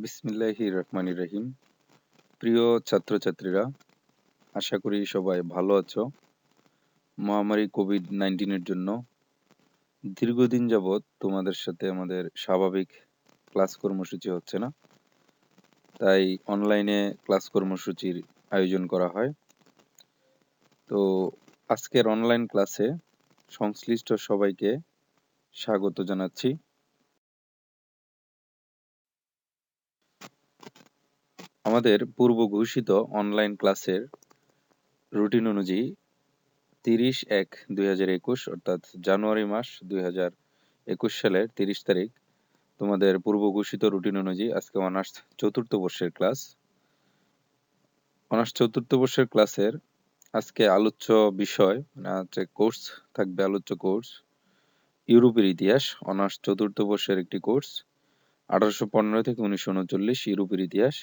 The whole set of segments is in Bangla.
বিসমিল্লাহির রহমানির রহিম। প্রিয় ছাত্রছাত্রীরা, আশা করি সবাই ভালো আছো। মহামারী কোভিড-19 জন্য দীর্ঘদিন যাবৎ তোমাদের সাথে আমাদের স্বাভাবিক ক্লাস কর্মসূচি হচ্ছে না, তাই অনলাইনে ক্লাস কর্মসূচির আয়োজন করা হয়। তো আজকের অনলাইন ক্লাসে সংশ্লিষ্ট সবাইকে স্বাগত জানাচ্ছি। আমাদের পূর্ব ঘোষিত অনলাইন ক্লাসের রুটিন অনুযায়ী 30/1/2021 অর্থাৎ জানুয়ারি মাস 2021 সালের 30 তারিখ তোমাদের পূর্ব ঘোষিত রুটিন অনুযায়ী আজকে অনার্স চতুর্থ বর্ষের ক্লাস। অনার্স চতুর্থ বর্ষের ক্লাসের আজকে আলোচ্য বিষয় কোর্স থাকবে। আলোচ্য কোর্স ইউরোপের ইতিহাস, অনার্স চতুর্থ বর্ষের একটি কোর্স, 1815 থেকে 1939 ইউরোপের ইতিহাস।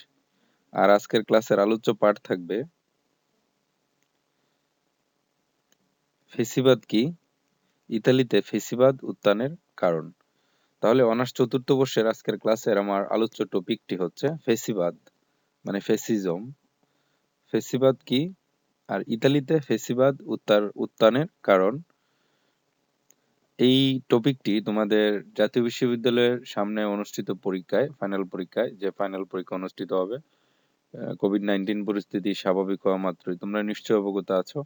আর আজকের ক্লাসের আলোচ্য পাঠ থাকবে ফেসিবাদ কি, ইতালিতে ফেসিবাদ উত্থানের কারণ। তাহলে অনার্স চতুর্থ বর্ষের আজকের ক্লাসের আমার আলোচ্য টপিকটি হচ্ছে ফেসিবাদ মানে ফেসিজম। ফেসিবাদ কি আর ইতালিতে ফেসিবাদ উত্থানের কারণ। এই টপিকটি তোমাদের জাতীয় বিশ্ববিদ্যালয়ের সামনে অনুষ্ঠিত পরীক্ষায়, ফাইনাল পরীক্ষা অনুষ্ঠিত হবে। কোভিড-19 পরিস্থিতি স্বাভাবিক হওয়া মাত্রই তোমরা নিশ্চয় অবগত আছো,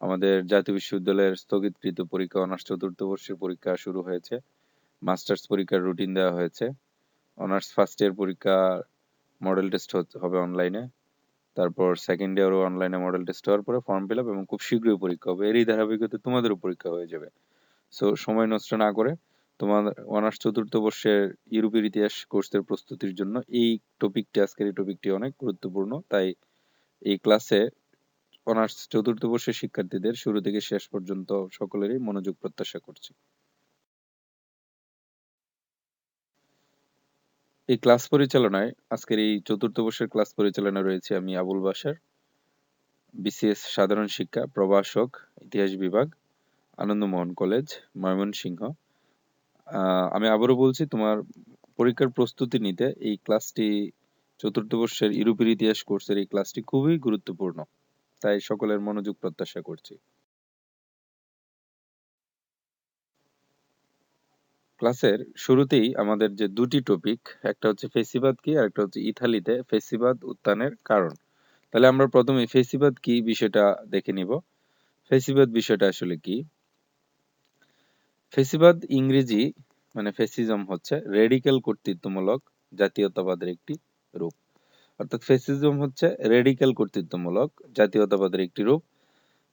আমাদের জাতীয় বিশ্ববিদ্যালয়ের স্থগিতকৃত পরীক্ষা অনার্স চতুর্থ বর্ষের পরীক্ষা শুরু হয়েছে। মাস্টার্স পরীক্ষার রুটিন দেওয়া হয়েছে। অনার্স ফার্স্ট ইয়ার পরীক্ষা মডেল টেস্ট হবে অনলাইনে, তারপর সেকেন্ড ইয়ারও অনলাইনে মডেল টেস্ট হওয়ার পরে ফর্ম ফিল আপ এবং খুব শীঘ্রই পরীক্ষা হবে। এরই ধারাবাহিকতায় তোমাদেরও পরীক্ষা হয়ে যাবে। সো সময় নষ্ট না করে তোমার অনার্স চতুর্থ বর্ষের ইউরোপের ইতিহাস কোর্সের প্রস্তুতির জন্য আজকের এই টপিকটি অনেক গুরুত্বপূর্ণ। তাই এই ক্লাসে অনার্স চতুর্থ বর্ষের শিক্ষার্থীদের শুরু থেকে শেষ পর্যন্ত সকলেরই মনোযোগ প্রত্যাশা করছি। এই ক্লাস পরিচালনায়, আজকের এই চতুর্থ বর্ষের ক্লাস পরিচালনায় রয়েছে আমি আবুল বাশার, বিসিএস সাধারণ শিক্ষা প্রভাষক, ইতিহাস বিভাগ, আনন্দমোহন কলেজ, ময়মনসিংহ। আমি আবারও বলছি, তোমার পরীক্ষার প্রস্তুতি নিতে এই ক্লাসটি, চতুর্থ বর্ষের ইউরোপের ইতিহাস কোর্সের এই ক্লাসটি খুবই গুরুত্বপূর্ণ, তাই সকলের মনোযোগ প্রত্যাশা করছি। ক্লাসের শুরুতেই আমাদের যে দুটি টপিক, একটা হচ্ছে ফেসিবাদ কি আর একটা হচ্ছে ইতালিতে ফেসিবাদ উত্থানের কারণ। তাহলে আমরা প্রথমে ফেসিবাদ কি বিষয়টা দেখে নিব। ফেসিবাদ বিষয়টা আসলে কি? ফেসিবাদ ইংরেজি মানে ফেসিজম হচ্ছে রেডিক্যাল কর্তৃত্বমূলক জাতীয়তাবাদের একটি রূপ। অর্থাৎ ফেসিজম হচ্ছে রেডিক্যাল কর্তৃত্বমূলক জাতীয়তাবাদের একটি রূপ,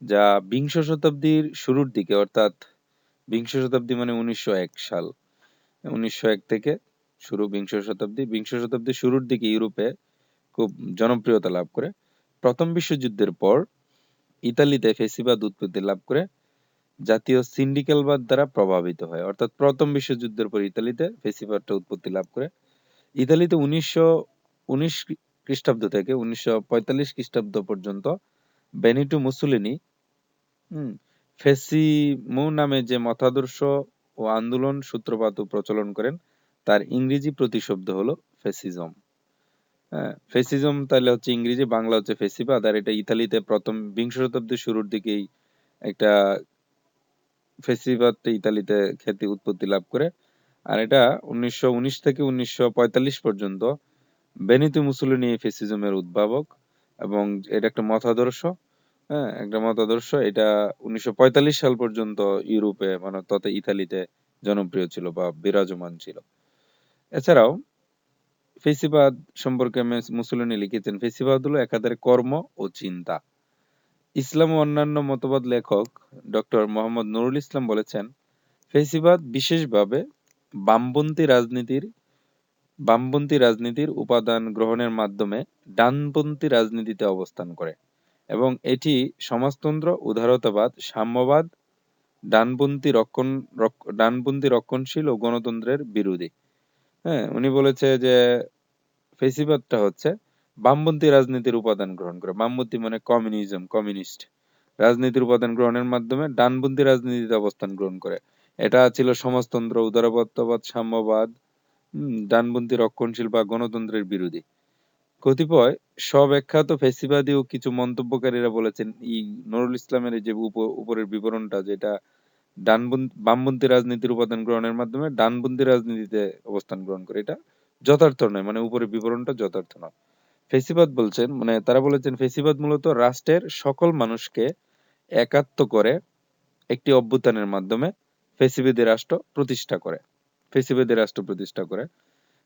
যা বিংশ শতাব্দীর শুরুর দিকে, অর্থাৎ বিংশ শতাব্দী মানে 1901 সাল, 1901 থেকে শুরু বিংশ শতাব্দীর শুরুর দিকে ইউরোপে খুব জনপ্রিয়তা লাভ করে। প্রথম বিশ্বযুদ্ধের পর ইতালিতে ফেসিবাদ উৎপত্তি লাভ করে জাতীয় সিন্ডিক্যালবাদ দ্বারা প্রভাবিত হয়। অর্থাৎ প্রথম বিশ্বযুদ্ধের পর ইতালিতে ফেসিবাদটা উৎপত্তি লাভ করে। ইতালিতে 1919 খ্রিস্টাব্দ থেকে 1945 খ্রিস্টাব্দ পর্যন্ত বেনিটো মুসোলিনি ফেসিমো নামে যে মতাদর্শ ও আন্দোলন সূত্রপাত ও প্রচলন করেন, তার ইংরেজি প্রতিশব্দ হলো ফেসিজম। ফেসিজম তাহলে হচ্ছে ইংরেজি, বাংলা হচ্ছে ফেসিবাদ। আর এটা ইতালিতে প্রথম বিংশ শতাব্দীর শুরুর দিকেই একটা ফেসিবাদ ইতালিতে খ্যাতি উৎপত্তি লাভ করে। আর এটা 1919 থেকে 1945 পর্যন্ত বেনিতো মুসোলিনি ফেসিজমের উদ্ভাবক, এবং এটা একটা মতাদর্শ। একটা মতাদর্শ। এটা 1945 সাল পর্যন্ত ইউরোপে মানে তথা ইতালিতে জনপ্রিয় ছিল বা বিরাজমান ছিল। এছাড়াও ফেসিবাদ সম্পর্কে মুসোলিনি লিখেছেন, ফেসিবাদ হলো একাধারে কর্ম ও চিন্তা। ইসলাম ও অন্যান্য মতবাদ লেখক ডক্টর মোহাম্মদ নুরুল ইসলাম বলেছেন, ফেসিবাদ বিশেষভাবে বামপন্থী রাজনীতির উপাদান গ্রহণের মাধ্যমে ডানপন্থী রাজনীতিতে অবস্থান করে এবং এটি সমাজতন্ত্র, উদারতাবাদ, সাম্যবাদ, ডানপন্থী রক্ষণশীল ও গণতন্ত্রের বিরোধী। উনি বলেছে যে ফেসিবাদটা হচ্ছে বামপন্থী রাজনীতির উপাদান গ্রহণ করে। বামপন্থী মানে কমিউনিস্ট রাজনীতির উপাদান গ্রহণের মাধ্যমে ডানপন্থী রাজনীতিতে অবস্থান গ্রহণ করে। এটা ছিল সমাজতন্ত্র, উদারতাবাদ, সাম্যবাদ, ডানপন্থী, রক্ষণশীল বা গণতন্ত্রের বিরোধী। কতিপয় স্বব্যাখ্যাত ফ্যাসিবাদী ও কিছু মন্তব্যকারীরা বলেছেন নুরুল ইসলামের এই যে উপরের বিবরণটা, যেটা বামপন্থী রাজনীতির উপাদান গ্রহণের মাধ্যমে ডানপন্থী রাজনীতিতে অবস্থান গ্রহণ করে, এটা যথার্থ নয়, মানে উপরের বিবরণটা যথার্থ নয়। ফ্যাসিবাদ বলছেন, মানে তারা বলেছেন ফ্যাসিবাদ মূলত রাষ্ট্রের সকল মানুষকে একাত্ম করে একটি অভ্যুত্থানের মাধ্যমে ফ্যাসিবাদী রাষ্ট্র প্রতিষ্ঠা করে। ফ্যাসিবাদী রাষ্ট্র প্রতিষ্ঠা করে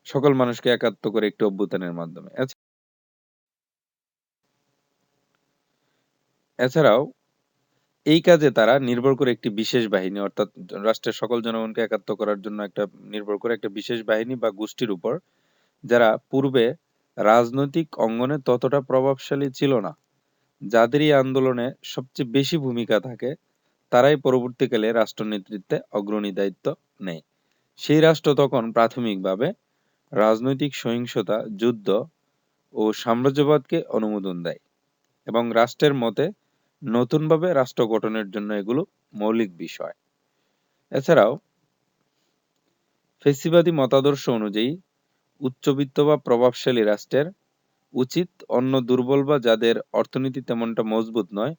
সকল মানুষকে একাত্ম করে একটি অভ্যুত্থানের মাধ্যমে। এছাড়াও এই কাজে তারা নির্ভর করে একটি বিশেষ বাহিনী, অর্থাৎ রাষ্ট্রের সকল জনগণকে একাত্ম করার জন্য নির্ভর করে একটা বিশেষ বাহিনী বা গোষ্ঠীর উপর, যারা পূর্বে রাজনৈতিক অঙ্গনে ততটা প্রভাবশালী ছিল না। যাদের এই আন্দোলনে সবচেয়ে বেশি ভূমিকা থাকে, তারাই পরবর্তীকালে রাষ্ট্র নেতৃত্বে অগ্রণী দায়িত্ব নেয়। সেই রাষ্ট্র তখন প্রাথমিকভাবে রাজনৈতিক সহিংসতা, যুদ্ধ ও সাম্রাজ্যবাদকে অনুমোদন দেয় এবং রাষ্ট্রের মতে নতুনভাবে রাষ্ট্র গঠনের জন্য এগুলো মৌলিক বিষয়। এছাড়াও ফ্যাসিবাদী মতাদর্শ অনুযায়ী উচ্চবিত্ত বা প্রভাবশালী রাষ্ট্রের উচিত অন্য দুর্বল বা যাদের অর্থনীতি তেমনটা মজবুত নয়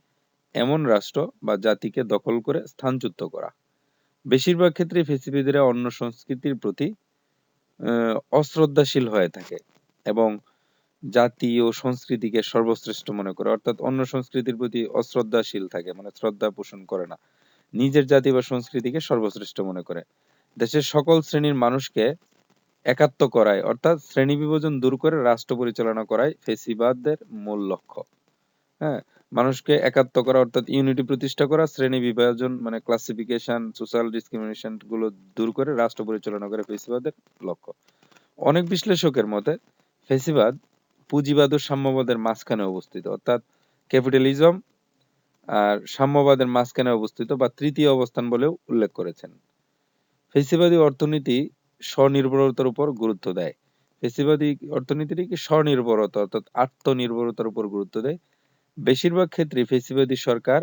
এমন রাষ্ট্র বা জাতিকে দখল করে স্থানচ্যুত করা। বেশিরভাগ ক্ষেত্রে ফ্যাসিবাদীরা অন্য সংস্কৃতির প্রতি অশ্রদ্ধাশীল হয়ে থাকে এবং জাতি ও সংস্কৃতিকে সর্বশ্রেষ্ঠ মনে করে, অর্থাৎ অন্য সংস্কৃতির প্রতি অশ্রদ্ধাশীল থাকে, মানে শ্রদ্ধা পোষণ করে না, নিজের জাতি বা সংস্কৃতিকে সর্বশ্রেষ্ঠ মনে করে। দেশের সকল শ্রেণীর মানুষকে একাত্ম করায়, অর্থাৎ শ্রেণী বিভাজন দূর করে রাষ্ট্র পরিচালনা করাই ফ্যাসিবাদের মূল লক্ষ্য। হ্যাঁ, মানুষকে একাত্ম করা অর্থাৎ ইউনিটি প্রতিষ্ঠা করা, শ্রেণী বিভাজন মানে ক্লাসিফিকেশন, সোশ্যাল ডিসক্রিমিনেশন গুলো দূর করে রাষ্ট্র পরিচালনা করে ফ্যাসিবাদের লক্ষ্য। অনেক বিশ্লেষকের মতে ফ্যাসিবাদ পুঁজিবাদ ও সাম্যবাদের মাঝখানে অবস্থিত, অর্থাৎ ক্যাপিটালিজম আর সাম্যবাদের মাঝখানে অবস্থিত বা তৃতীয় অবস্থান বলেও উল্লেখ করেছেন। ফ্যাসিবাদী অর্থনীতি স্বনির্ভরতার উপর গুরুত্ব দেয়। ফ্যাসিবাদী অর্থনীতিটি কি স্বনির্ভরতা অর্থাৎ আত্মনির্ভরতার উপর গুরুত্ব দেয়। বেশিরভাগ ক্ষেত্রে ফ্যাসিবাদী সরকার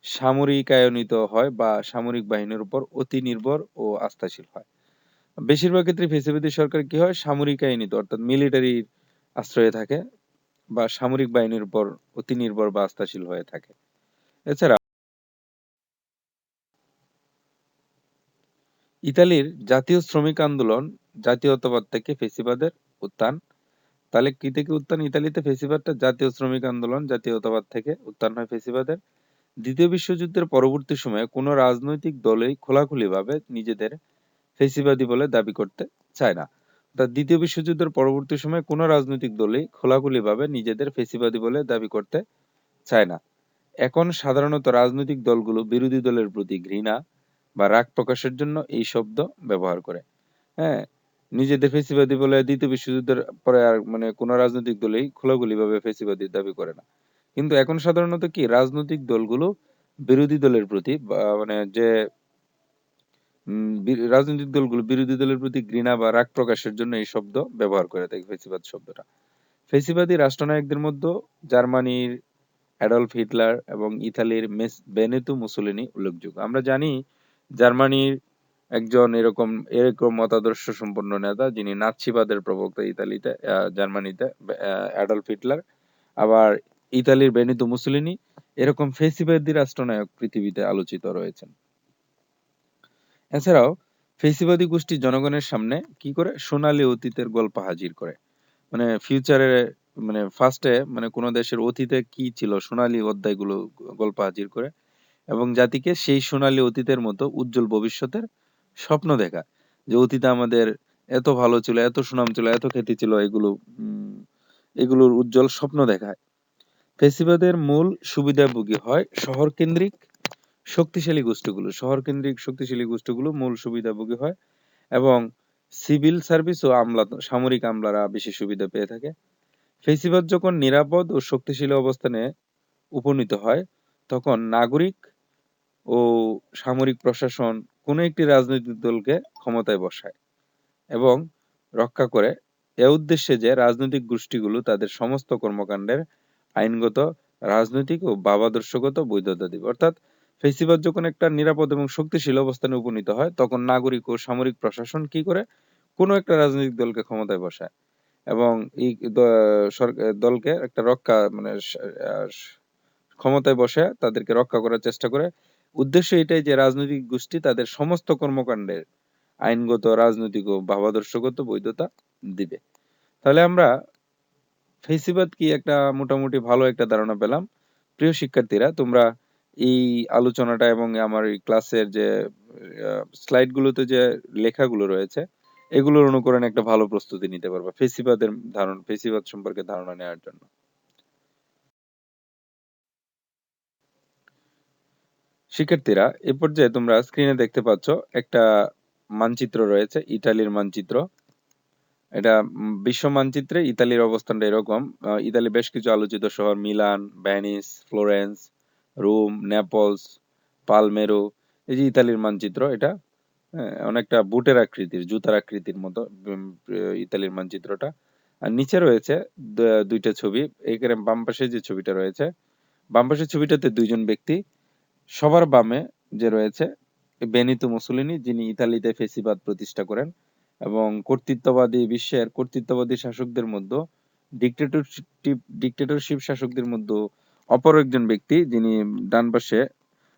সামরিকায়নিত হয় বা সামরিক বাহিনীর উপর অতি নির্ভর ও আস্থাশীল হয়। বেশিরভাগ ক্ষেত্রে ফ্যাসিবাদী সরকার কি হয়, সামরিকায়নিত অর্থাৎ মিলিটারির আশ্রয়ে থাকে বা সামরিক বাহিনীর উপর অতি নির্ভর বা আস্থাশীল হয়ে থাকে। এছাড়া ইতালির জাতীয় শ্রমিক আন্দোলন জাতীয়তাবাদ থেকে ফ্যাসিবাদের উত্থান। তাহলে কি থেকে উত্থান? ইতালিতে ফ্যাসিবাদটা জাতীয় শ্রমিক আন্দোলন জাতীয়তাবাদ থেকে উত্থান হয় ফ্যাসিবাদের। দ্বিতীয় বিশ্বযুদ্ধের পরবর্তী সময়ে কোনো রাজনৈতিক দলই খোলাখুলিভাবে নিজেদের ফ্যাসিবাদী বলে দাবি করতে চায় না। অর্থাৎ দ্বিতীয় বিশ্বযুদ্ধের পরবর্তী সময়ে কোনো রাজনৈতিক দলই খোলাখুলিভাবে নিজেদের ফ্যাসিবাদী বলে দাবি করতে চায় না। এখন সাধারণত রাজনৈতিক দলগুলো বিরোধী দলের প্রতি ঘৃণা বা রাগ প্রকাশের জন্য এই শব্দ ব্যবহার করে। হ্যাঁ, নিজেদের ফ্যাসিবাদী বলে দ্বিতীয় বিশ্বযুদ্ধের পরে আর মানে কোনো রাজনৈতিক দলই খোলাখুলিভাবে ফ্যাসিবাদী দাবি করে না। কিন্তু এখন সাধারণত কি রাজনৈতিক দলগুলো বিরোধী দলের প্রতি বা মানে যে রাজনৈতিক দলগুলো বিরোধী দলের প্রতি ঘৃণা বা রাগ প্রকাশের জন্য এই শব্দ ব্যবহার করে থাকে, ফ্যাসিবাদ শব্দটা। ফ্যাসিবাদী রাষ্ট্রনায়কদের মধ্যে জার্মানির অ্যাডলফ হিটলার এবং ইতালির বেনিতো মুসোলিনি উল্লেখযোগ্য। আমরা জানি জার্মানির একজন এরকম এরকম মতাদর্শ সম্পন্ন নেতা যিনি নাৎসিবাদের প্রবক্তা ইতালিতে, জার্মানিতে অ্যাডলফ হিটলার। আবার ইতালির বেনিতো মুসোলিনি এরকম ফ্যাসিবাদী রাষ্ট্রনায়ক পৃথিবীতে আলোচিত রয়েছেন। এছাড়াও ফ্যাসিবাদী গোষ্ঠী জনগণের সামনে কি করে সোনালী অতীতের গল্প হাজির করে, মানে ফিউচারে মানে ফার্স্টে মানে কোন দেশের অতীতে কি ছিল সোনালী অধ্যায়গুলো গল্প হাজির করে এবং জাতিকে সেই সোনালী অতীতের মতো উজ্জ্বল ভবিষ্যতের স্বপ্ন দেখা, যে অতীতে আমাদের এত ভালো ছিল, এত সুনাম ছিল, এত খ্যাতি ছিল, এগুলোর উজ্জ্বল স্বপ্ন দেখায়। ফ্যাসিবাদের মূল সুবিধাভোগী হয় শক্তিশালী গোষ্ঠীগুলো মূল সুবিধাভোগী হয় এবং সিভিল সার্ভিস ও সামরিক আমলারা বেশি সুবিধা পেয়ে থাকে। ফ্যাসিবাদ যখন নিরাপদ ও শক্তিশালী অবস্থানে উপনীত হয় তখন নাগরিক ও সামরিক প্রশাসন কোনো একটি রাজনৈতিক দলকে ক্ষমতায় বসায় এবং রক্ষা করে, এ উদ্দেশ্যে যে রাজনৈতিক গোষ্ঠীগুলো তাদের সমস্ত কর্মকাণ্ডের আইনগত, রাজনৈতিক ও ভাবাদর্শগত বৈধতা দিবে। অর্থাৎ ফ্যাসিবাদ যখন একটা নিরাপদ এবং শক্তিশালী অবস্থানে উপনীত হয় তখন নাগরিক ও সামরিক প্রশাসন কি করে কোনো একটা রাজনৈতিক দলকে ক্ষমতায় বসায় এবং এই দলকে একটা রক্ষা মানে ক্ষমতায় বসে তাদেরকে রক্ষা করার চেষ্টা করে। উদ্দেশ্য এটাই যে রাজনৈতিক গোষ্ঠী তাদের সমস্ত কর্মকাণ্ডের আইনগত, রাজনৈতিক ও ভাবাদর্শগত বৈধতা দিবে। তাহলে আমরা ফেসিবাদ কি একটা মোটামুটি ভালো একটা ধারণা পেলাম। প্রিয় শিক্ষার্থীরা, তোমরা এই আলোচনাটা এবং আমার এই ক্লাসের যে স্লাইড গুলোতে যে লেখাগুলো রয়েছে এগুলোর অনুকরণে একটা ভালো প্রস্তুতি নিতে পারবা ফেসিবাদ সম্পর্কে ধারণা নেওয়ার জন্য। শিক্ষার্থীরা, এ পর্যায়ে তোমরা স্ক্রিনে দেখতে পাচ্ছ একটা মানচিত্র রয়েছে, ইতালির মানচিত্র। এটা বিশ্ব মানচিত্রে ইতালির অবস্থানটা এরকম। ইতালি বেশ কিছু আলোচিত শহর Milan, Venice, Florence, Rome, Naples, Palermo, এই যে ইতালির মানচিত্র এটা। হ্যাঁ, অনেকটা বুটের আকৃতির, জুতার আকৃতির মতো ইতালির মানচিত্রটা। আর নিচে রয়েছে দুইটা ছবি। এখানে বাম পাশে যে ছবিটা রয়েছে, বাম পাশের ছবিটাতে দুইজন ব্যক্তি, সবার বামে যে রয়েছে বেনিতো মুসোলিনি, যিনি ইতালিতে ফেসিবাদ প্রতিষ্ঠা করেন এবং বিশ্বের কর্তৃত্ববাদী শাসকদের মধ্যে ডিক্টেটরশিপ শাসকদের মধ্যে অপর একজন ব্যক্তি, যিনি ডান পাশে,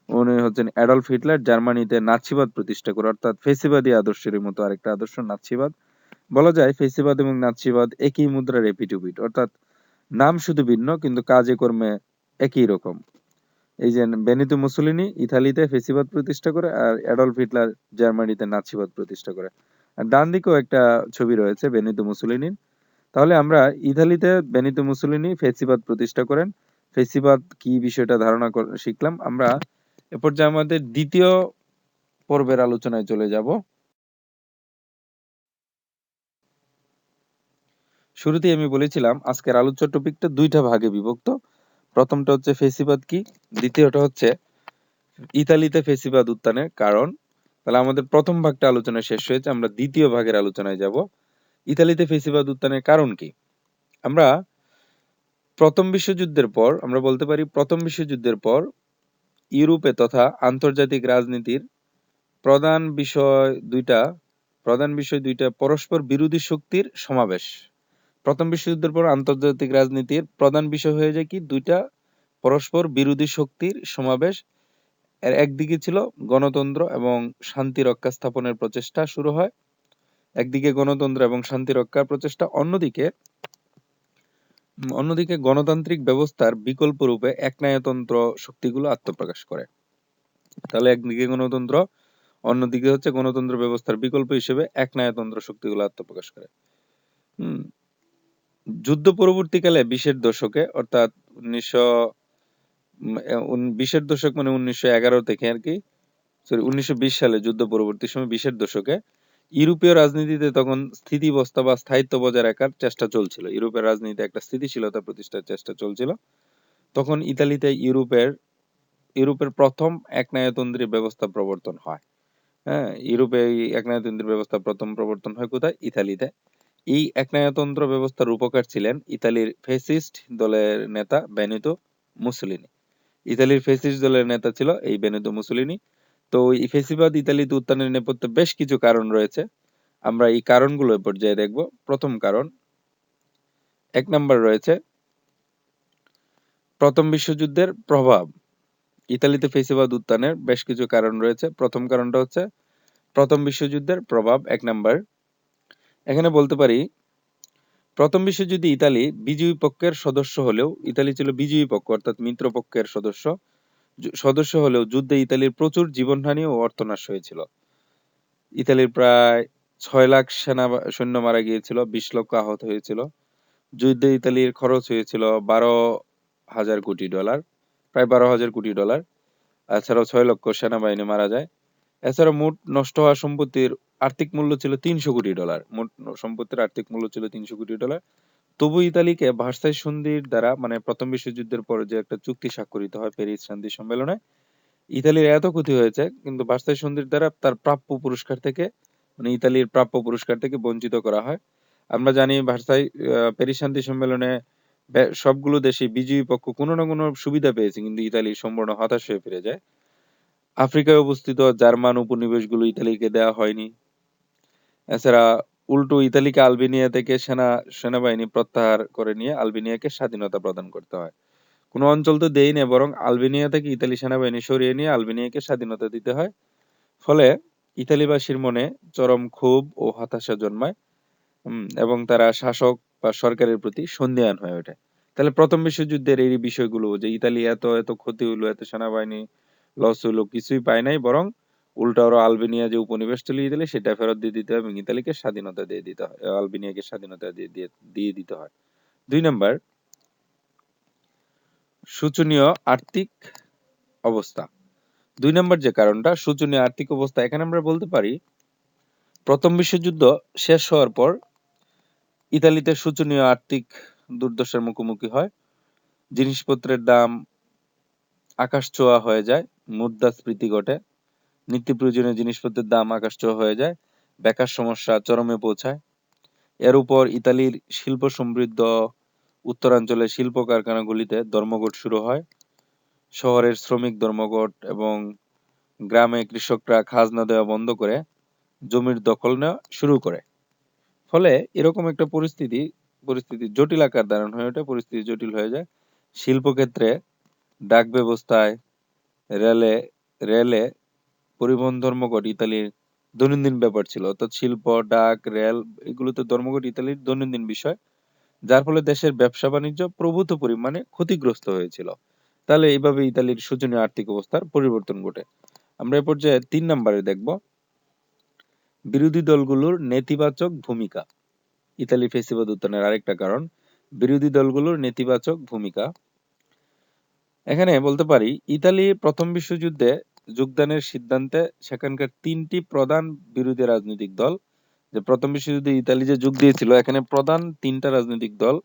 উনি হচ্ছেন অ্যাডলফ হিটলার, জার্মানিতে নাৎসিবাদ প্রতিষ্ঠা করে, অর্থাৎ ফেসিবাদী আদর্শের মতো আরেকটা আদর্শ নাৎসিবাদ। বলা যায় ফেসিবাদ এবং নাৎসিবাদ একই মুদ্রার এপিঠ-ওপিঠ, অর্থাৎ নাম শুধু ভিন্ন কিন্তু কাজে কর্মে একই রকম। এই যে বেনিতো মুসোলিনি ইতালিতে ফেসিবাদ প্রতিষ্ঠা করে আর অ্যাডলফ হিটলার জার্মানিতে নাৎসিবাদ প্রতিষ্ঠা করে। আর ডান দিকেও একটা ছবি রয়েছে বেনিতো মুসোলিনির। তাহলে আমরা ইতালিতে বেনিতো মুসোলিনি ফেসিবাদ প্রতিষ্ঠা করেন, ফেসিবাদ কি বিষয়টা ধারণা শিখলাম। আমরা এ পর্যায়ে আমাদের দ্বিতীয় পর্বের আলোচনায় চলে যাব। শুরুতেই আমি বলেছিলাম আজকের আলোচ্য টপিকটা দুইটা ভাগে বিভক্ত। প্রথমটা হচ্ছে ফেসিবাদ কি, দ্বিতীয়টা হচ্ছে ইতালিতে ফেসিবাদ উত্থানের কারণ। তাহলে আমাদের প্রথম ভাগটা আলোচনা শেষ হয়েছে, আমরা দ্বিতীয় ভাগের আলোচনায় যাব। ইতালিতে ফেসিবাদ উত্থানের কারণ কি? আমরা প্রথম বিশ্বযুদ্ধের পর, আমরা বলতে পারি প্রথম বিশ্বযুদ্ধের পর ইউরোপে তথা আন্তর্জাতিক রাজনীতির প্রধান বিষয় দুইটা পরস্পর বিরোধী শক্তির সমাবেশ। প্রথম বিশ্বযুদ্ধের পর আন্তর্জাতিক রাজনীতির প্রধান বিষয় হয়ে যায় কি, দুইটা পরস্পর বিরোধী শক্তির সমাবেশ। এর একদিকে ছিল গণতন্ত্র এবং শান্তি রক্ষা স্থাপনের প্রচেষ্টা শুরু হয়, একদিকে গণতন্ত্র এবং শান্তি রক্ষার প্রচেষ্টা, অন্যদিকে গণতান্ত্রিক ব্যবস্থার বিকল্প রূপে একনায়কতন্ত্র শক্তিগুলো আত্মপ্রকাশ করে। তাহলে একদিকে গণতন্ত্র, অন্যদিকে হচ্ছে গণতন্ত্র ব্যবস্থার বিকল্প হিসেবে একনায়কতন্ত্র শক্তিগুলো আত্মপ্রকাশ করে। যুদ্ধ পরবর্তীকালে 20-এর দশকে, অর্থাৎ 20-এর দশক মানে 1911 থেকে আর কি, 1920 সালে যুদ্ধ পরবর্তী সময় 20-এর দশকে ইউরোপীয় রাজনীতিতে তখন স্থিতিবস্থা বা স্থায়িত্ব বজায় রাখার চেষ্টা চলছিল। ইউরোপের রাজনীতিতে একটা স্থিতিশীলতা প্রতিষ্ঠার চেষ্টা চলছিল। তখন ইতালিতে ইউরোপের প্রথম একনায়কতন্ত্রী ব্যবস্থা প্রবর্তন হয়। হ্যাঁ, ইউরোপে এই একনায়কতন্ত্রী ব্যবস্থা প্রথম প্রবর্তন হয় কোথায়? ইতালিতে। এই একনায়কতন্ত্র ব্যবস্থার রূপকার ছিলেন ইতালির ফ্যাসিস্ট দলের নেতা বেনিতো মুসোলিনি। ইতালির ফ্যাসিস্ট দলের নেতা ছিল এই বেনিতো মুসোলিনি। তো এই ফেসিবাদ ইতালিতে উত্থানের নেপথ্যে বেশ কিছু কারণ রয়েছে, আমরা এই কারণগুলো এ পর্যায়ে দেখব। প্রথম কারণ, 1 নাম্বার রয়েছে প্রথম বিশ্বযুদ্ধের প্রভাব। ইতালিতে ফেসিবাদ উত্থানের বেশ কিছু কারণ রয়েছে। প্রথম কারণটা হচ্ছে প্রথম বিশ্বযুদ্ধের প্রভাব, 1 নাম্বার। এখানে বলতে পারি প্রথম বিশ্বযুদ্ধে ইতালি বিজয়ী পক্ষের সদস্য হলেও, ইতালি ছিল বিজয়ী পক্ষ অর্থাৎ মিত্র পক্ষের সদস্য হলেও যুদ্ধে ইতালির প্রচুর জীবনহানি ও অর্থনাশ হয়েছিল। ইতালির প্রায় 6 লাখ সৈন্য মারা গিয়েছিল, 20 লক্ষ আহত হয়েছিল। যুদ্ধে ইতালির খরচ হয়েছিল $12,000 কোটি, প্রায় $12,000 কোটি। এছাড়াও 6 লক্ষ সেনাবাহিনী মারা যায়। এছাড়া মোট নষ্ট হওয়া সম্পত্তির আর্থিক মূল্য ছিল $300 কোটি। মোট সম্পত্তির আর্থিক মূল্য ছিল $300 কোটি। তবু ইতালিকে ভার্সাই সন্ধির দ্বারা, মানে প্রথম বিশ্বযুদ্ধের পর যে একটা চুক্তি স্বাক্ষরিত হয় প্যারিস শান্তি সম্মেলনে, ইতালির এত ক্ষতি হয়েছে কিন্তু ভার্সাই সন্ধির দ্বারা তার প্রাপ্য পুরস্কার থেকে, মানে ইতালির প্রাপ্য পুরস্কার থেকে বঞ্চিত করা হয়। আমরা জানি প্যারিস শান্তি সম্মেলনে সবগুলো দেশে বিজয়ী পক্ষ কোনো না কোনো সুবিধা পেয়েছে, কিন্তু ইতালি সম্পূর্ণ হতাশ হয়ে ফিরে যায়। আফ্রিকায় অবস্থিত জার্মান উপনিবেশগুলো ইতালিকে দেওয়া হয়নি। এছাড়া উল্টো ইতালিকে আলবেনিয়া থেকে সেনাবাহিনী প্রত্যাহার করে নিয়ে আলবেনিয়াকে স্বাধীনতা প্রদান করতে হয়। কোনো অঞ্চল তো দেয়ই না, বরং আলবেনিয়া থেকে ইতালি সেনাবাহিনী সরিয়ে নিয়ে আলবেনিয়াকে স্বাধীনতা দিতে হয়। ফলে ইতালিবাসীর মনে চরম ক্ষোভ ও হতাশা জন্মায়, এবং তারা শাসক বা সরকারের প্রতি সন্দিহান হয়ে ওঠে। তাহলে প্রথম বিশ্বযুদ্ধের এই বিষয়গুলো, যে ইতালি এত এত ক্ষতি হইলো, এত সেনাবাহিনী লস হইলো, কিছুই পায় নাই, বরং উল্টা ওরা আলবেনিয়া যে উপনিবেশ ছিল ইতালি সেটা ফেরত দিয়ে দিতে হয় এবং ইতালিকে স্বাধীনতা দিয়ে দিতে হয়, আলবেনিয়াকে স্বাধীনতা দিয়ে দিতে হয়। 2 নাম্বার, শোচনীয় আর্থিক অবস্থা। 2 নাম্বার যে কারণটা, শোচনীয় আর্থিক অবস্থা, এখানে আমরা বলতে পারি প্রথম বিশ্বযুদ্ধ শেষ হওয়ার পর ইতালিতে শোচনীয় আর্থিক দুর্দশার মুখোমুখি হয়। জিনিসপত্রের দাম আকাশছোঁয়া হয়ে যায়, মুদ্রাস্ফীতি ঘটে, নিত্য প্রয়োজনীয় জিনিসপত্রের দাম আকাশছোঁয়া হয়ে যায়, বেকার সমস্যা চরমে পৌঁছায়। এর উপর ইতালির শিল্প সমৃদ্ধ উত্তরাঞ্চলে শিল্প কারখানাগুলিতে ধর্মঘট শুরু হয়। শহরের শ্রমিক ধর্মঘট এবং গ্রামে কৃষকরা খাজনা দেওয়া বন্ধ করে জমির দখল নেওয়া শুরু করে। ফলে এরকম একটা পরিস্থিতি জটিল আকার ধারণ হয়ে ওঠে, পরিস্থিতি জটিল হয়ে যায়। শিল্পক্ষেত্রে, ডাক ব্যবস্থায়, রেলে রেলে পরিবহন ধর্মঘট ইতালির দৈনন্দিন ব্যাপার ছিল। অর্থাৎ শিল্প, ডাক, রেল, এগুলোতে ধর্মঘট ইতালির দৈনন্দিন বিষয়, যার ফলে দেশের ব্যবসা বাণিজ্য প্রভূত পরিমাণে ক্ষতিগ্রস্ত হয়েছিল। তাহলে এইভাবে ইতালির শোচনীয় আর্থিক অবস্থার পরিবর্তন ঘটে। আমরা এ পর্যায়ে 3 নাম্বারে দেখব বিরোধী দলগুলোর নেতিবাচক ভূমিকা। ইতালি ফ্যাসিবাদ উত্থানের আরেকটা কারণ বিরোধী দলগুলোর নেতিবাচক ভূমিকা। এখানে বলতে পারি ইতালি প্রথম বিশ্বযুদ্ধে যোগদানের সিদ্ধান্তে সেখানকার 3টি প্রধান বিরোধী রাজনৈতিক দল, যে প্রথম বিশ্বযুদ্ধে ইতালি যে যোগ দিয়েছিল, এখানে প্রধান 3টা রাজনৈতিক দল,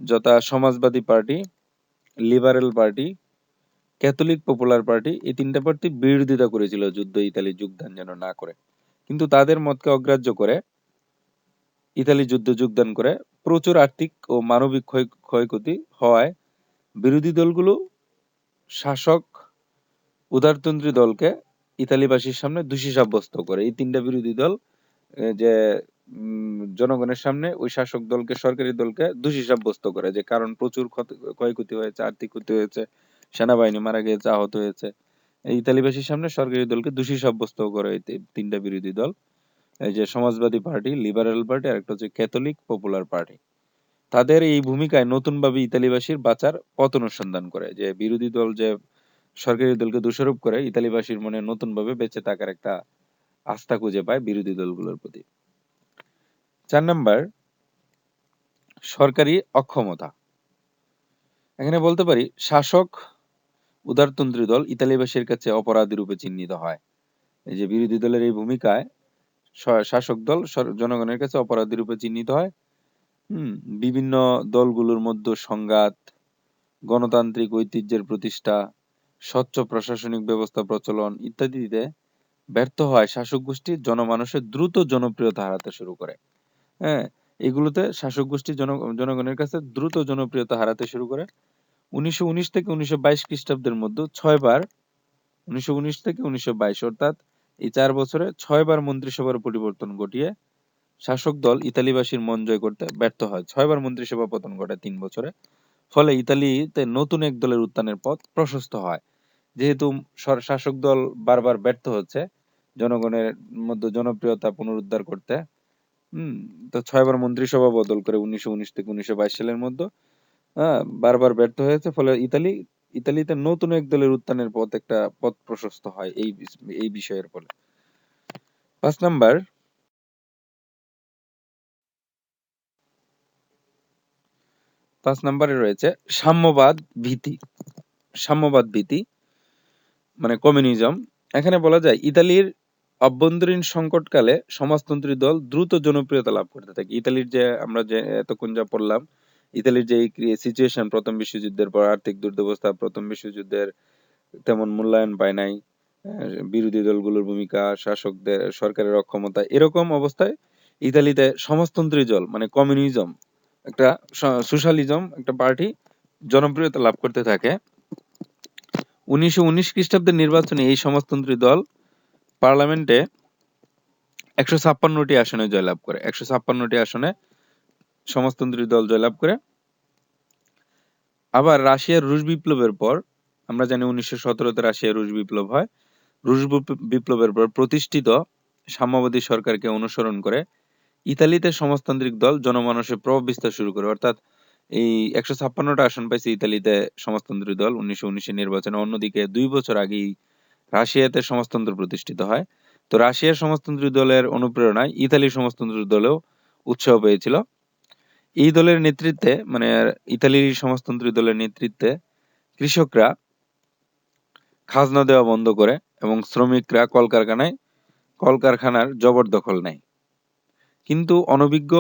যথা Samajwadi party, liberal party, Catholic popular party, এই 3টা পার্টি বিরোধিতা করেছিল যুদ্ধে ইতালি যোগদান যেন না করে। কিন্তু তাদের মতকে অগ্রাহ্য করে ইতালি যুদ্ধে যোগদান করে। প্রচুর আর্থিক ও মানবিক ক্ষয়ক্ষতি হওয়ায় বিরোধী দলগুলো শাসক উদারতন্ত্রী দলকে ইতালিবাসীর সামনে দোষী সাব্যস্ত করে। এই 3টা বিরোধী দল যে জনগণের সামনে ওই শাসক দলকে, সরকারি দলকে দোষী সাব্যস্ত করে, যে কারণ প্রচুর ক্ষয়ক্ষতি হয়েছে, আর্থিক ক্ষতি হয়েছে, সেনাবাহিনী মারা গিয়েছে, আহত হয়েছে। এই ইতালিবাসীর সামনে সরকারি দলকে দোষী সাব্যস্ত করে এই 3টা বিরোধী দল, এই যে সমাজবাদী পার্টি, লিবারেল পার্টি আর একটা হচ্ছে ক্যাথলিক পপুলার পার্টি। তাদের এই ভূমিকায় নতুনভাবে ইতালিবাসীর বাঁচার পথ অনুসন্ধান করে, যে বিরোধী দল যে সরকারি দলকে দোষারোপ করে, ইতালিবাসীর মনে নতুনভাবে বেঁচে থাকার একটা আস্থা খুঁজে পায় বিরোধী দলগুলোর প্রতি। 4 নাম্বার, সরকারি অক্ষমতা। এখানে বলতে পারি শাসক উদারতন্ত্রী দল ইতালিবাসীর কাছে অপরাধী রূপে চিহ্নিত হয়। এই যে বিরোধী দলের এই ভূমিকায় শাসক দল জনগণের কাছে অপরাধী রূপে চিহ্নিত হয়। বিভিন্ন দলগুলোর মধ্যে সংঘাত, গণতান্ত্রিক ঐতিহ্যের প্রতিষ্ঠা, স্বচ্ছ প্রশাসনিক ব্যবস্থা প্রচলন ইত্যাদিতে ব্যর্থ হয় শাসক গোষ্ঠী জনমানুষের দ্রুত জনপ্রিয়তা হারাতে শুরু করে। হ্যাঁ, এগুলোতে শাসক গোষ্ঠী জনগণের কাছে দ্রুত জনপ্রিয়তা হারাতে শুরু করে। 1919 থেকে 1922 খ্রিস্টাব্দের মধ্যে 6 বার, 1919 থেকে 1922 অর্থাৎ এই 4 বছরে 6 বার মন্ত্রিসভার পরিবর্তন ঘটিয়ে শাসক দল ইতালিবাসীর মন জয় করতে ব্যর্থ হয়। 6 বার মন্ত্রিসভা পতন ঘটে 3 বছরে। ফলে ইতালিতে নতুন এক দলের উত্থানের পথ প্রশস্ত হয়। যেহেতু শাসক দল বারবার ব্যর্থ হচ্ছে জনগণের মধ্যে জনপ্রিয়তা পুনরুদ্ধার করতে, তো 6 বার মন্ত্রিসভা বদল করে 1919 থেকে 1922 সালের মধ্যে বারবার ব্যর্থ হয়েছে। ফলে ইতালিতে নতুন এক দলের উত্থানের একটা পথ প্রশস্ত হয় এই বিষয়ের ফলে। 5 নাম্বার, রয়েছে সাম্যবাদ ভীতি, মানে কমিউনিজম। এখানে বলা যায় ইতালির অভ্যন্তরীণ সংকটকালে সমাজতন্ত্রী দল দ্রুত জনপ্রিয়তা লাভ করতে থাকে। ইতালির যে আমরা যে এতক্ষণ যা পড়লাম, ইতালির যে সিচুয়েশন, প্রথম বিশ্বযুদ্ধের পর আর্থিক দুরবস্থা, প্রথম বিশ্বযুদ্ধের তেমন মূল্যায়ন পায় নাই, বিরোধী দলগুলোর ভূমিকা, সরকারের অক্ষমতা, এরকম অবস্থায় ইতালিতে সমাজতন্ত্রী দল মানে কমিউনিজম, একটা সোশ্যালিজম, একটা পার্টি জনপ্রিয়তা লাভ করতে থাকে। 1919 খ্রিস্টাব্দের নির্বাচনে এই সমাজতন্ত্রী দল পার্লামেন্টে 156টি আসনে জয়লাভ করে, 156টি আসনে সমাজতন্ত্রী দল জয়লাভ করে। আবার রাশিয়ার রুশ বিপ্লবের পর, আমরা জানি 1917তে রাশিয়ার রুশ বিপ্লব হয়। রুশ বিপ্লবের পর প্রতিষ্ঠিত সাম্যবাদী সরকারকে অনুসরণ করে ইতালিতে সমাজতান্ত্রিক দল জনমানসে প্রভাব বিস্তার শুরু করে। অর্থাৎ এই 156টা আসন পাইছে ইতালিতে সমাজতন্ত্রী দল 1919 নির্বাচনে। অন্যদিকে 2 বছর আগেই রাশিয়াতে সমাজতন্ত্র প্রতিষ্ঠিত হয়। তো রাশিয়ার সমাজতন্ত্রী দলের অনুপ্রেরণায় ইতালির সমাজতন্ত্রী দলেও উৎসাহ পেয়েছিল। এই দলের নেতৃত্বে, মানে ইতালির সমাজতন্ত্রী দলের নেতৃত্বে কৃষকরা খাজনা দেওয়া বন্ধ করে এবং শ্রমিকরা কলকারখানার জবরদখল নেয়। কিন্তু অনভিজ্ঞ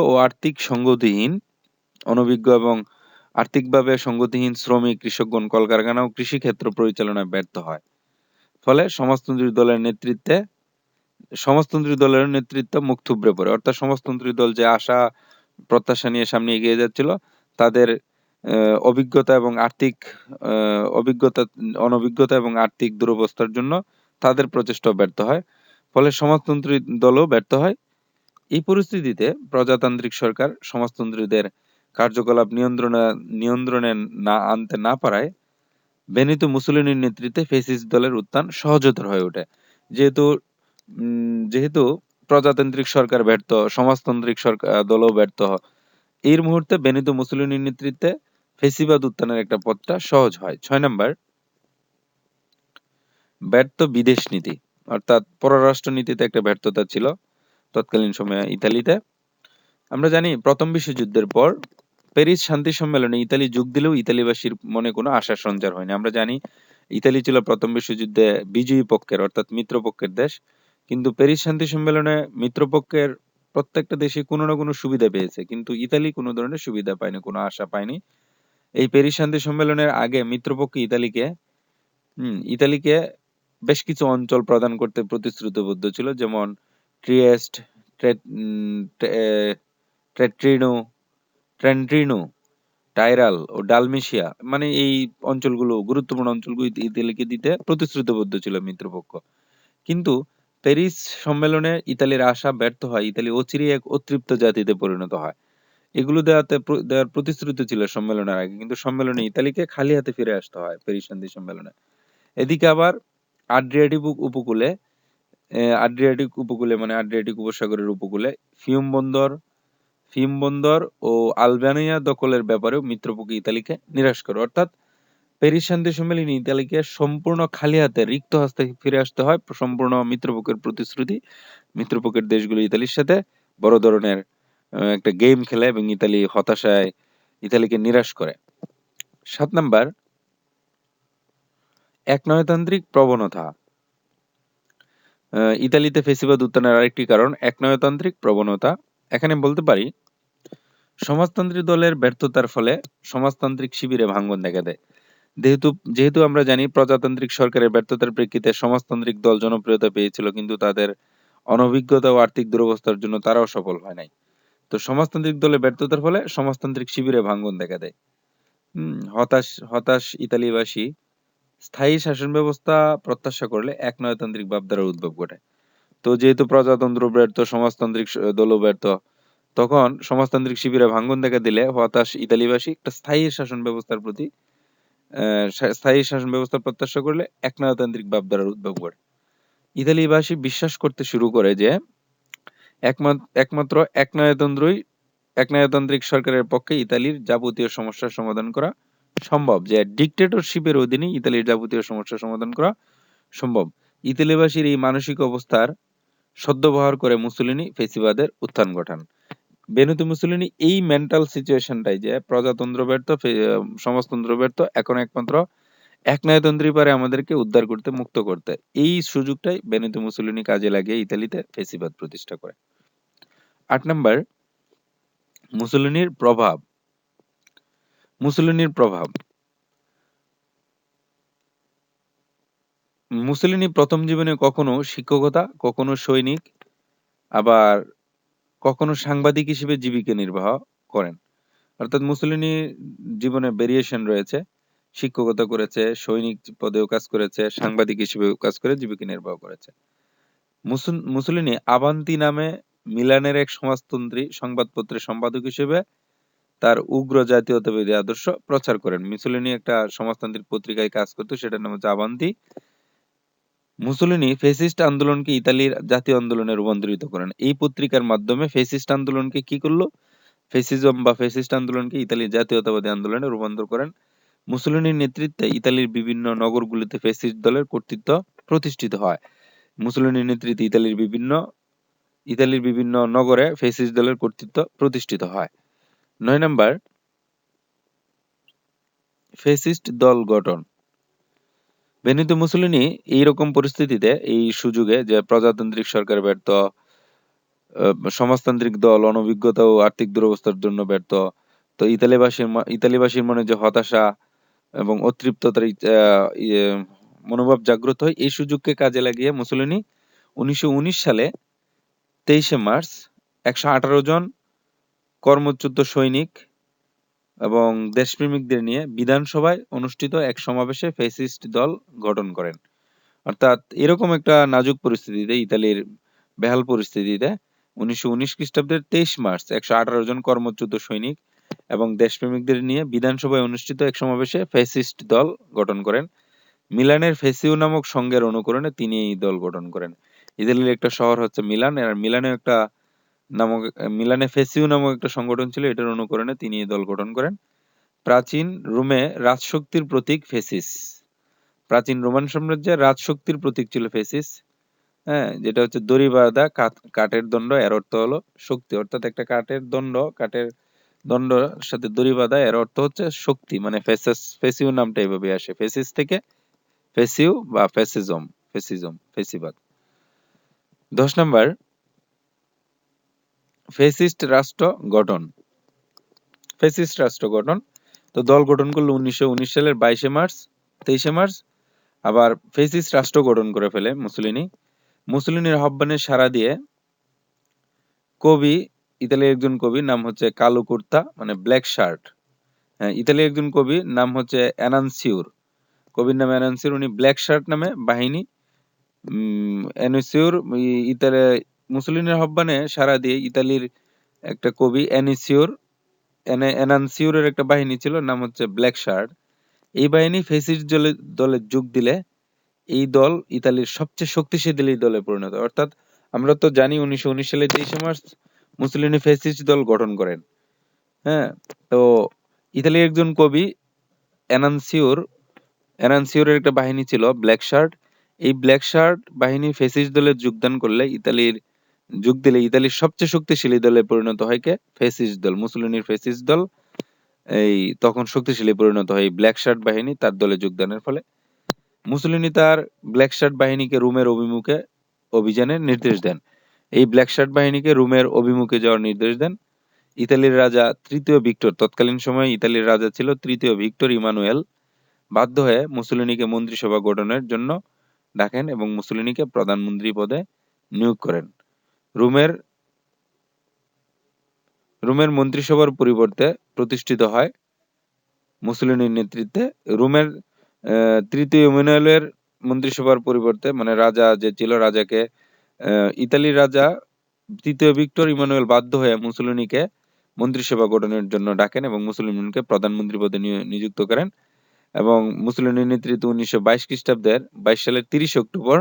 এবং আর্থিকভাবে সংগতিহীন শ্রমিক, কৃষকগণ কলকারখানা ও কৃষিক্ষেত্র পরিচালনায় ব্যর্থ হয়। ফলে সমাজতন্ত্রী দলের নেতৃত্ব মুখ থুবড়ে পড়ে। অর্থাৎ সমাজতন্ত্রী দল যে আশা প্রত্যাশা নিয়ে সামনে এগিয়ে যাচ্ছিল, তাদের অনভিজ্ঞতা এবং আর্থিক দুরবস্থার জন্য তাদের প্রচেষ্টা ব্যর্থ হয়। ফলে সমাজতন্ত্রী দলও ব্যর্থ হয়। এই পরিস্থিতিতে প্রজাতান্ত্রিক সরকার সমাজতন্ত্রীদের কার্যকলাপ নিয়ন্ত্রণে আনতে না পারায় বেনিতো মুসোলিনির নেতৃত্বে ফ্যাসিস্ট দলের উত্থান সহজতর হয়ে ওঠে। যেহেতু প্রজাতান্ত্রিক সরকার ব্যর্থ, সমাজতান্ত্রিক দলও ব্যর্থ, এর মুহূর্তে বেনিতো মুসোলিনির নেতৃত্বে ফ্যাসিবাদ উত্থানের একটা পথটা সহজ হয়। 6 নাম্বার, ব্যর্থ বিদেশ নীতি, অর্থাৎ পররাষ্ট্র নীতিতে একটা ব্যর্থতা ছিল তৎকালীন সময়ে ইতালিতে। আমরা জানি প্রথম বিশ্বযুদ্ধের পর প্যারিস শান্তি সম্মেলনে ইতালি যোগ দিলেও ইতালিবাসীর মনে কোনো আশার সঞ্চার হয়নি। আমরা জানি ইতালি ছিল প্রথম বিশ্বযুদ্ধে বিজয়ী পক্ষের অর্থাৎ মিত্রপক্ষের দেশ, কিন্তু প্যারিস শান্তি সম্মেলনে মিত্রপক্ষের প্রত্যেকটা দেশে কোনো না কোনো সুবিধা পেয়েছে, কিন্তু ইতালি কোনো ধরনের সুবিধা পায়নি, কোনো আশা পায়নি। এই প্যারিস শান্তি সম্মেলনের আগে মিত্রপক্ষ ইতালিকে বেশ কিছু অঞ্চল প্রদান করতে প্রতিশ্রুতিবদ্ধ ছিল, যেমন ট্রিয়েস্ট, ট্রেন্টিনো, টাইরাল ও ডালমেশিয়া, মানে এই গুরুত্বপূর্ণ অঞ্চলগুলো ইতালিকে দিতে প্রতিশ্রুতিবদ্ধ ছিল মিত্রপক্ষ। কিন্তু প্যারিস সম্মেলনে ইতালির আশা ব্যর্থ হয়, ইতালি অচিরেই এক অতৃপ্ত জাতিতে পরিণত হয়। এগুলো দেওয়ার প্রতিশ্রুতি ছিল সম্মেলনের আগে, কিন্তু সম্মেলনে ইতালিকে খালি হাতে ফিরে আসতে হয় প্যারিস শান্তি সম্মেলনে। এদিকে আবার আড্রিয়াটিক উপকূলে মানে আড্রিয়াটিক উপসাগরের উপকূলে ফিউম বন্দর ও আলবেনিয়া দখলের ব্যাপারেও মিত্রপক্ষ ইতালিকে নিরাশ করে। অর্থাৎ প্যারিস শান্তি সম্মেলনে ইতালিকে সম্পূর্ণ খালি হাতে, রিক্ত হস্তে ফিরে আসতে হয়। সম্পূর্ণ মিত্রপক্ষের প্রতিশ্রুতি, মিত্রপক্ষের দেশগুলো ইতালির সাথে বড় ধরনের একটা গেম খেলে এবং ইতালি হতাশায় ইতালিকে নিরাশ করে। 7 নাম্বার, একনায়কতান্ত্রিক প্রবণতা। ইতালিতে ফ্যাসিবাদ উত্থানের আরেকটি কারণ একনায়কতান্ত্রিক প্রবণতা। এখানে বলতে পারি সমাজতান্ত্রিক দলের ব্যর্থতার ফলে সমাজতান্ত্রিক শিবিরে ভাঙ্গন দেখা দেয়। যেহেতু আমরা জানি প্রজাতান্ত্রিক সরকারের ব্যর্থতার প্রেক্ষিতে সমাজতান্ত্রিক দল জনপ্রিয়তা পেয়েছিল, কিন্তু তাদের অনভিজ্ঞতা ও আর্থিক দুরবস্থার জন্য তারাও সফল হয় নাই। তো সমাজতান্ত্রিক দলের ব্যর্থতার ফলে সমাজতান্ত্রিক শিবিরে ভাঙ্গন দেখা দেয়। হতাশ ইতালিবাসী স্থায়ী শাসন ব্যবস্থা প্রত্যাশা করলে একনায়কতান্ত্রিক ভাবধারার উদ্ভব ঘটে। তো যেহেতু প্রজাতন্ত্র ব্যর্থ, সমাজতান্ত্রিক দলও ব্যর্থ, তখন সমাজতান্ত্রিক শিবিরে ভাঙ্গন দেখা দিলে হতাশ ইতালিবাসী একটা স্থায়ী শাসন ব্যবস্থা প্রত্যাশা করলে একনায়কতান্ত্রিক ভাবধারার উদ্ভব ঘটে। ইতালিবাসী বিশ্বাস করতে শুরু করে যে একমাত্র একনায়কতান্ত্রিক সরকারের পক্ষে ইতালির যাবতীয় সমস্যার সমাধান করা সম্ভব, যে ডিক্টেটরশিপের অধীনে ইতালির যাবতীয় সমস্যার সমাধান করা সম্ভব। ইতালিবাসীর এই মানসিক অবস্থার সদ্ব্যবহার করে মুসোলিনি ফ্যাসিবাদের উত্থান ঘটান। বেনিতো মুসোলিনি এই মেন্টাল সিচুয়েশনটাই, যে প্রজাতন্ত্র ব্যর্থ, সমাজতন্ত্র ব্যর্থ, এখন একমাত্র একনায়কতন্ত্রই পারে আমাদেরকে উদ্ধার করতে, মুক্ত করতে, এই সুযোগটাই বেনিতো মুসোলিনি কাজে লাগিয়ে ইতালিতে ফ্যাসিবাদ প্রতিষ্ঠা করে। 8 নাম্বার, মুসোলিনির প্রভাব। মুসোলিনি প্রথম জীবনে কখনো শিক্ষকতা, কখনো সৈনিক, আবার কখনো সাংবাদিক হিসেবে জীবিকা নির্বাহ করেন। অর্থাৎ মুসোলিনি জীবনে ভেরিয়েশন রয়েছে, শিক্ষকতা করেছে, সৈনিক পদেও কাজ করেছে, সাংবাদিক হিসেবেও কাজ করে জীবিকা নির্বাহ করেছে। মুসোলিনি আভান্তি নামে মিলানের এক সমাজতন্ত্রী সংবাদপত্রের সম্পাদক হিসেবে তার উগ্র জাতীয়তাবাদী আদর্শ প্রচার করেন। মুসোলিনি একটা সমাজতান্ত্রিক পত্রিকায় কাজ করতো, সেটার নাম হচ্ছে আভান্তি। মুসোলিনি ফ্যাসিস্ট আন্দোলনকে ইতালির জাতীয় আন্দোলনে রূপান্তরিত করেন। এই পত্রিকার মাধ্যমে ফ্যাসিস্ট আন্দোলনকে কি করলো? ফ্যাসিজম বা ফ্যাসিস্ট আন্দোলনকে ইতালির জাতীয়তাবাদী আন্দোলনে রূপান্তর করেন। মুসোলিনির নেতৃত্বে ইতালির বিভিন্ন নগরগুলিতে ফ্যাসিস্ট দলের কর্তৃত্ব প্রতিষ্ঠিত হয়। মুসোলিনির নেতৃত্বে ইতালির বিভিন্ন নগরে ফ্যাসিস্ট দলের কর্তৃত্ব প্রতিষ্ঠিত হয়। 9 নাম্বার, ফ্যাসিস্ট দল গঠন। বেনিতো মুসোলিনি এইরকম পরিস্থিতিতে, এই সুযোগে যে প্রজাতান্ত্রিক সরকার ব্যর্থ, সমাজতান্ত্রিক দল অনভিজ্ঞতা ও আর্থিক দুরবস্থার জন্য ব্যর্থ, তো ইতালিবাসীর মনে যে হতাশা এবং অতৃপ্ততার মনোভাব জাগ্রত হয়, এই সুযোগকে কাজে লাগিয়ে মুসোলিনি 1919 সালে 23 মার্চ 118 জন কর্মচ্যুত সৈনিক এবং দেশপ্রেমিকদের নিয়ে বিধানসভায় অনুষ্ঠিত এক সমাবেশে ফ্যাসিস্ট দল গঠন করেন। অর্থাৎ এরকম একটা নাজুক পরিস্থিতিতে, ইতালির বেহাল পরিস্থিতিতে 1919 খ্রিস্টাব্দের 23 মার্চ 118 জন কর্মচ্যুত সৈনিক এবং দেশপ্রেমিকদের নিয়ে বিধানসভায় অনুষ্ঠিত এক সমাবেশে ফ্যাসিস্ট দল গঠন করেন। মিলানের ফেসিউ নামক সংঘের অনুকরণে তিনি এই দল গঠন করেন। ইতালির একটা শহর হচ্ছে মিলান, আর মিলানে ফেসিউ নামক একটা সংগঠন ছিল, এটার অনুকরণে তিনি এই দল গঠন করেন। প্রাচীন রোমে রাজশক্তির প্রতীক ফেসিস। প্রাচীন রোমান সাম্রাজ্যে রাজশক্তির প্রতীক ছিল ফেসিস। হ্যাঁ, যেটা হচ্ছে দড়ি বাঁধা কাঠের দণ্ড, এর অর্থ হলো শক্তি। অর্থাৎ একটা কাঠের দণ্ড সাথে দড়ি বাঁধা, এর অর্থ হচ্ছে শক্তি। মানে ফেসিউ নামটা এইভাবে আসে, ফেসিস থেকে ফেসিউ বা ফেসিবাদ। 10 নাম্বার, ফেসিস্ট রাষ্ট্র গঠন। ফেসিস্ট রাষ্ট্র গঠন, তো দল গঠন করলো 1919 সালের 23 মার্চ। আবার ফেসিস্ট রাষ্ট্র গঠন করে ফেলে মুসোলিনির আহ্বানে সাড়া দিয়ে ইতালির একজন কবি, নাম হচ্ছে কালো কুর্তা মানে ব্ল্যাক শার্ট। হ্যাঁ, ইতালির একজন কবি নাম হচ্ছে এনানসিউর। কবির নাম এনানসিউর। উনি ব্ল্যাক শার্ট নামে বাহিনী এনানসিউর মুসোলিনির আহ্বানে সাড়া দিয়ে ইতালির একটা কবি এনানসিউরের একটা বাহিনী ছিল, নাম হচ্ছে ব্ল্যাক শার্ট। এই বাহিনী ফ্যাসিস্ট দলে যোগ দিলে এই দল ইতালির সবচেয়ে শক্তিশালী দলে পরিণত। অর্থাৎ আমরা তো জানি 1919 সালে 23 মার্চ মুসোলিনি ফ্যাসিস্ট দল গঠন করেন। হ্যাঁ, তো ইতালির একজন কবি এনানসিওরের একটা বাহিনী ছিল ব্ল্যাক শার্ট। এই ব্ল্যাক শার্ট বাহিনী ফ্যাসিস্ট দলে যোগ দিলে ইতালির সবচেয়ে শক্তিশালী দলে পরিণত হয় কে? ফ্যাসিস্ট দল। মুসোলিনির ফ্যাসিস্ট দল এই তখন শক্তিশালী পরিণত হয় এই ব্ল্যাক শার্ট বাহিনী তার দলে যোগদানের ফলে। মুসোলিনি তার ব্ল্যাক শার্ট বাহিনীকে রোমের অভিমুখে অভিযানের নির্দেশ দেন। এই ব্ল্যাক শার্ট বাহিনীকে রোমের অভিমুখে যাওয়ার নির্দেশ দেন। ইতালির রাজা তৃতীয় ভিক্টর, তৎকালীন সময়ে ইতালির রাজা ছিল তৃতীয় ভিক্টর ইমানুয়েল, বাধ্য হয়ে মুসোলিনিকে মন্ত্রিসভা গঠনের জন্য ডাকেন এবং মুসোলিনিকে প্রধানমন্ত্রী পদে নিয়োগ করেন। রোমের মন্ত্রিসভার পরিবর্তে প্রতিষ্ঠিত হয় মুসোলিনির নেতৃত্বে রোমের তৃতীয় ইমানুয়েলের মন্ত্রিসভার পরিবর্তে, মানে রাজা যে ছিল, রাজাকে ইতালির রাজা তৃতীয় ভিক্টর ইমানুয়েল বাধ্য হয়ে মুসোলিনিকে মন্ত্রিসভা গঠনের জন্য ডাকেন এবং মুসোলিনিকে প্রধানমন্ত্রী পদে নিযুক্ত করেন। এবং মুসোলিনির নেতৃত্বে 1922 খ্রিস্টাব্দের 22 সালের 30 অক্টোবর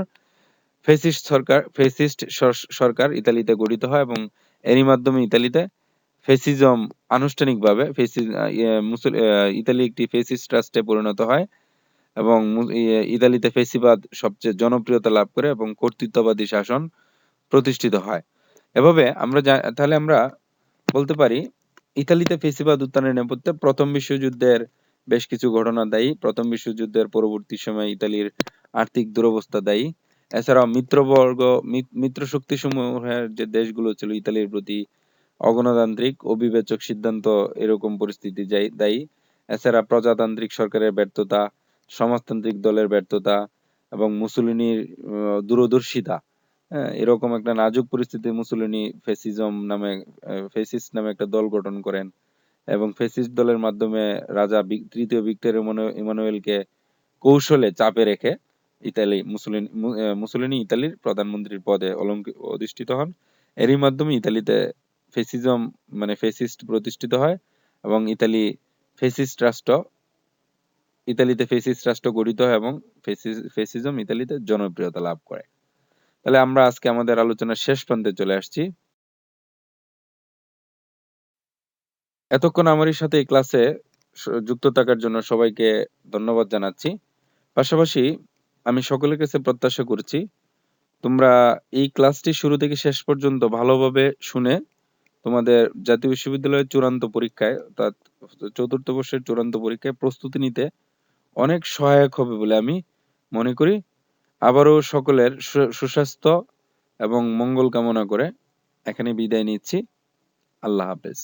ফ্যাসিস্ট সরকার ইতালিতে গঠিত হয় এবং এরই মাধ্যমে ইতালিতে ফ্যাসিজম আনুষ্ঠানিকভাবে ইতালি একটি ফ্যাসিস্ট রাষ্ট্রে পরিণত হয় এবং ইতালিতে ফ্যাসিবাদ সবচেয়ে জনপ্রিয়তা লাভ করে এবং কর্তৃত্ববাদী শাসন প্রতিষ্ঠিত হয়। এভাবে তাহলে আমরা বলতে পারি ইতালিতে ফ্যাসিবাদ উত্থানের নেপথ্যে প্রথম বিশ্বযুদ্ধের বেশ কিছু ঘটনা দায়ী। প্রথম বিশ্বযুদ্ধের পরবর্তী সময়ে ইতালির আর্থিক দুরবস্থা দায়ী। এছাড়াও মিত্র শক্তি সমূহের যে দেশগুলো ছিল ইতালির প্রতি অগণতান্ত্রিক ও বিবেচক সিদ্ধান্ত, এরকম পরিস্থিতি দায়ী। এছাড়া প্রজাতান্ত্রিক সরকারের ব্যর্থতা, সমাজতান্ত্রিক দলের ব্যর্থতা এবং মুসোলিনির দূরদর্শিতা, এরকম একটা নাজুক পরিস্থিতি মুসোলিনি ফ্যাসিস্ট নামে একটা দল গঠন করেন এবং ফ্যাসিস্ট দলের মাধ্যমে রাজা তৃতীয় ভিক্টর ইমানুয়েলকে কৌশলে চাপে রেখে মুসোলিনি ইতালির প্রধানমন্ত্রীর পদে অধিষ্ঠিত হন। এরই মাধ্যমে ফেসিস্ট প্রতিষ্ঠিত হয় এবং ইতালিতে ফেসিস্ট রাষ্ট্র গঠিত হয় এবং ফেসিজম ইতালিতে জনপ্রিয়তা লাভ করে। তাহলে আমরা আজকে আমাদের আলোচনার শেষ প্রান্তে চলে আসছি। এতক্ষণ আমারই সাথে এই ক্লাসে যুক্ত থাকার জন্য সবাইকে ধন্যবাদ জানাচ্ছি। পাশাপাশি আমি সকলের কাছে প্রত্যাশা করছি তোমরা এই ক্লাসটি শুরু থেকে শেষ পর্যন্ত ভালোভাবে শুনে তোমাদের জাতীয় বিশ্ববিদ্যালয়ের চূড়ান্ত পরীক্ষায় অর্থাৎ চতুর্থ বর্ষের চূড়ান্ত পরীক্ষায় প্রস্তুতি নিতে অনেক সহায়ক হবে বলে আমি মনে করি। আবারও সকলের সুস্বাস্থ্য এবং মঙ্গল কামনা করে এখানে বিদায় নিচ্ছি। আল্লাহ হাফেজ।